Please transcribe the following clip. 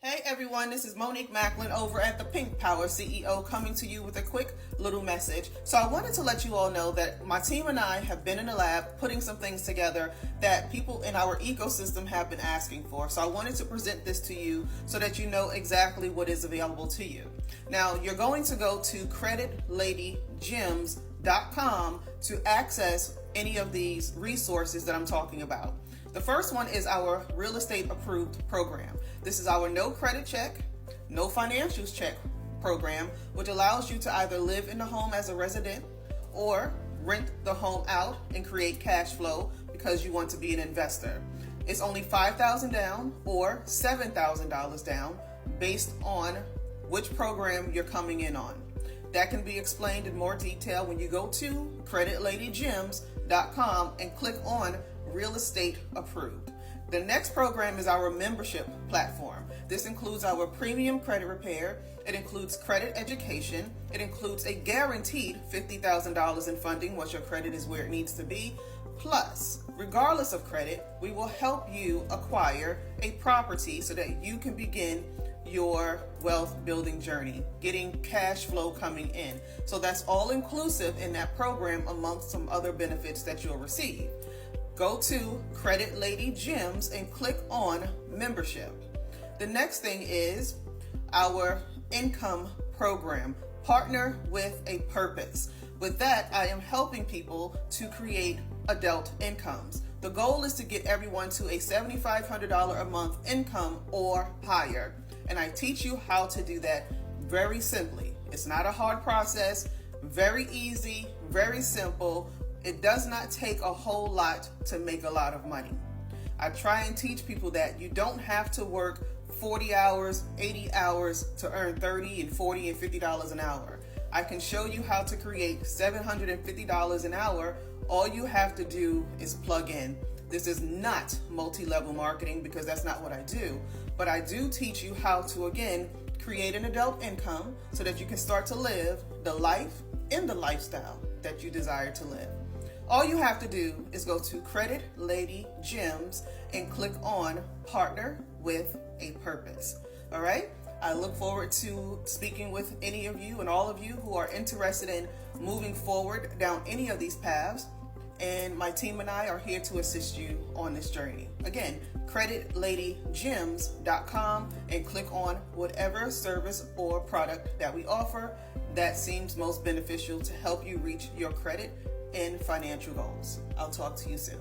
Hey everyone, this is Monique Macklin over at the Pink Power CEO coming to you with a quick little message. So I wanted to let you all know that my team and I have been in the lab putting some things together that people in our ecosystem have been asking for. So I wanted to present this to you so that you know exactly what is available to you. Now you're going to go to creditladygems.com to access any of these resources that I'm talking about. The first one is our real estate approved program. This is our no credit check, no financials check program, which allows you to either live in the home as a resident or rent the home out and create cash flow because you want to be an investor. It's only $5,000 down or $7,000 down based on which program you're coming in on. That can be explained in more detail when you go to creditladygems.com and click on Real Estate Approved. The next program is our membership platform. This includes our premium credit repair. It includes credit education. It includes a guaranteed $50,000 in funding once your credit is where it needs to be. Plus, regardless of credit, we will help you acquire a property so that you can begin your wealth building journey, getting cash flow coming in. So that's all inclusive in that program amongst some other benefits that you'll receive. Go to Credit Lady Gems and click on membership. The next thing is our income program, Partner with a Purpose. With that, I am helping people to create adult incomes. The goal is to get everyone to a $7,500 a month income or higher. And I teach you how to do that very simply. It's not a hard process, very easy, very simple. It does not take a whole lot to make a lot of money. I try and teach people that you don't have to work 40 hours, 80 hours to earn $30 and $40 and $50 an hour. I can show you how to create $750 an hour. All you have to do is plug in. This is not multi-level marketing because that's not what I do, but I do teach you how to, again, create an adult income so that you can start to live the life and the lifestyle that you desire to live. All you have to do is go to Credit Lady Gems and click on Partner with a Purpose. All right? I look forward to speaking with any of you and all of you who are interested in moving forward down any of these paths. And my team and I are here to assist you on this journey. Again, creditladygems.com and click on whatever service or product that we offer that seems most beneficial to help you reach your credit and financial goals. I'll talk to you soon.